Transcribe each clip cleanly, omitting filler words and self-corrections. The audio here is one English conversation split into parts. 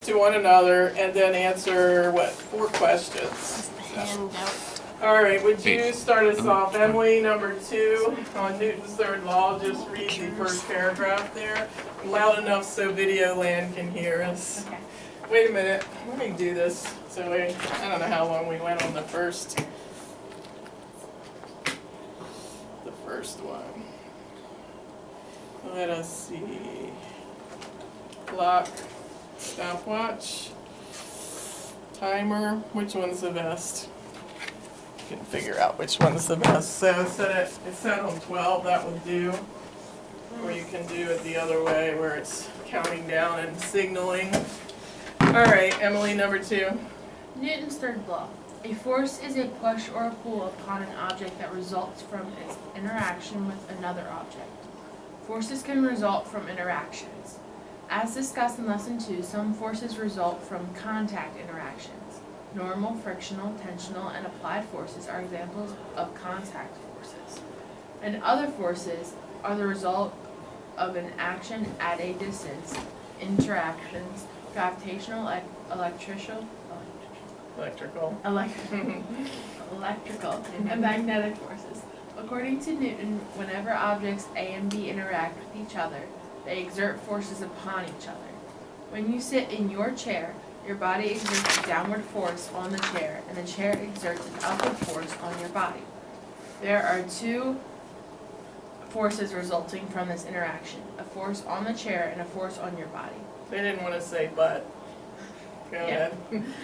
to one another and then answer, 4 questions? Handout. All right, would you Hey. start us off? Emily, number 2, on Newton's third law, just read the first paragraph there. Loud enough so Video Land can hear us. Okay. Wait a minute, let me do this. So I don't know how long we went on the first one. Let us see. Clock, stopwatch, timer, which one's the best? You can figure out which one's the best. So it's set on 12, that would do. Or you can do it the other way where it's counting down and signaling. All right, Emily, number 2. Newton's third law. A force is a push or a pull upon an object that results from its interaction with another object. Forces can result from interactions. As discussed in Lesson 2, some forces result from contact interactions. Normal, frictional, tensional, and applied forces are examples of contact forces. And other forces are the result of an action at a distance, interactions, gravitational, electrical, and magnetic forces. According to Newton, whenever objects A and B interact with each other, they exert forces upon each other. When you sit in your chair, your body exerts a downward force on the chair, and the chair exerts an upward force on your body. There are 2 forces resulting from this interaction, a force on the chair and a force on your body. They didn't want to say but. Go ahead.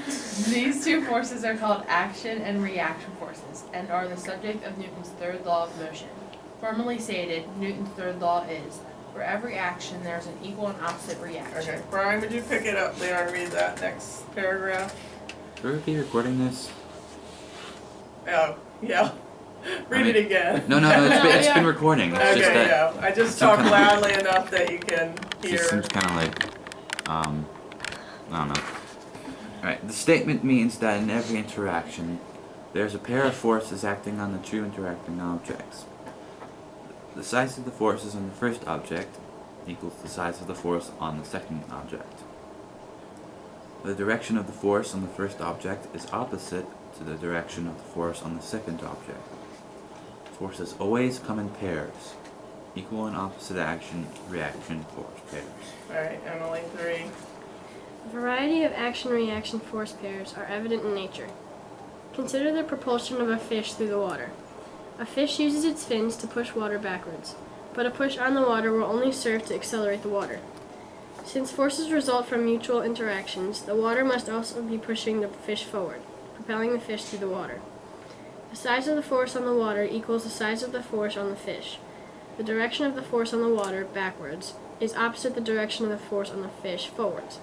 These 2 forces are called action and reaction forces, and are the subject of Newton's third law of motion. Formally stated, Newton's third law is, for every action there is an equal and opposite reaction. Okay, Brian, would you pick it up there and read that next paragraph? Should we be recording this? Oh, yeah. Read it again. No, it's been recording. It's Okay, just that yeah. I just some talk kind of- loudly enough that you can it hear. just seems kind of like, I don't know. Alright, the statement means that in every interaction, there's a pair of forces acting on the two interacting objects. The size of the forces on the first object equals the size of the force on the second object. The direction of the force on the first object is opposite to the direction of the force on the second object. Forces always come in pairs. Equal and opposite action, reaction, force pairs. Alright, Emily, 3. A variety of action-reaction force pairs are evident in nature. Consider the propulsion of a fish through the water. A fish uses its fins to push water backwards, but a push on the water will only serve to accelerate the water. Since forces result from mutual interactions, the water must also be pushing the fish forward, propelling the fish through the water. The size of the force on the water equals the size of the force on the fish. The direction of the force on the water, backwards, is opposite the direction of the force on the fish, forwards.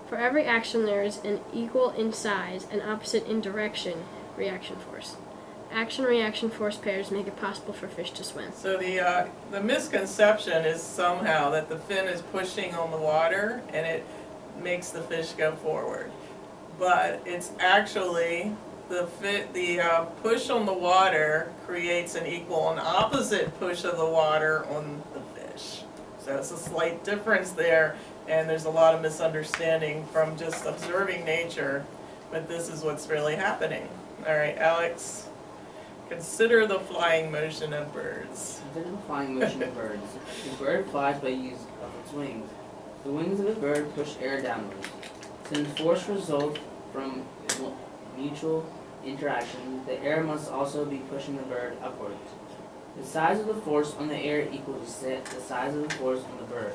For every action there is an equal in size and opposite in direction reaction force. Action-reaction force pairs make it possible for fish to swim. So the misconception is somehow that the fin is pushing on the water and it makes the fish go forward. But it's actually the push on the water creates an equal and opposite push of the water on the fish. So it's a slight difference there, and there's a lot of misunderstanding from just observing nature, but this is what's really happening. All right, Alex. Consider the flying motion of birds. Consider the flying motion of birds. The bird flies by use of its wings. The wings of a bird push air downwards. Since force results from mutual interaction, the air must also be pushing the bird upwards. The size of the force on the air equals the size of the force on the bird.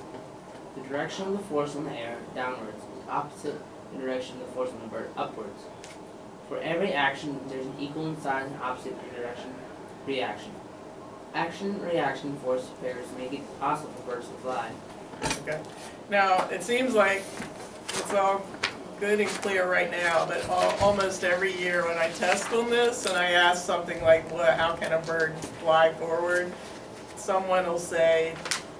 The direction of the force on the air, downwards, is opposite the direction of the force on the bird, upwards. For every action, there's an equal in size and opposite in direction reaction. Action-reaction force pairs make it possible for birds to fly. Okay. Now, it seems like it's all good and clear right now, but almost every year when I test on this and I ask something like, how can a bird fly forward? Someone will say,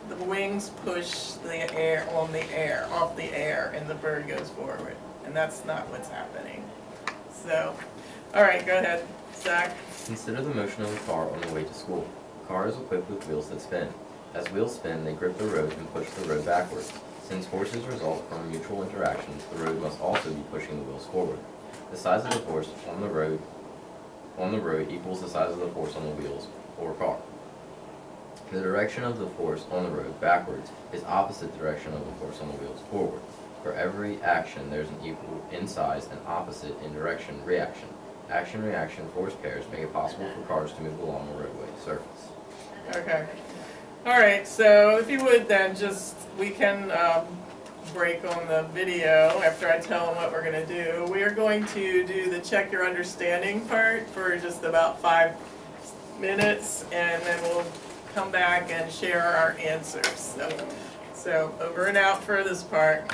the wings push the air off the air, and the bird goes forward. And that's not what's happening. So, all right, go ahead, Zach. Consider the motion of a car on the way to school. A car is equipped with wheels that spin. As wheels spin, they grip the road and push the road backwards. Since forces result from mutual interactions, the road must also be pushing the wheels forward. The size of the force on the road equals the size of the force on the wheels or car. The direction of the force on the road backwards is opposite the direction of the force on the wheels forward. For every action, there's an equal in size and opposite in direction reaction. Action-reaction force pairs make it possible for cars to move along the roadway surface. Okay. All right, so if you would then we can break on the video after I tell them what we're gonna do. We are going to do the check your understanding part for just about 5 minutes, and then we'll come back and share our answers. So over and out for this part.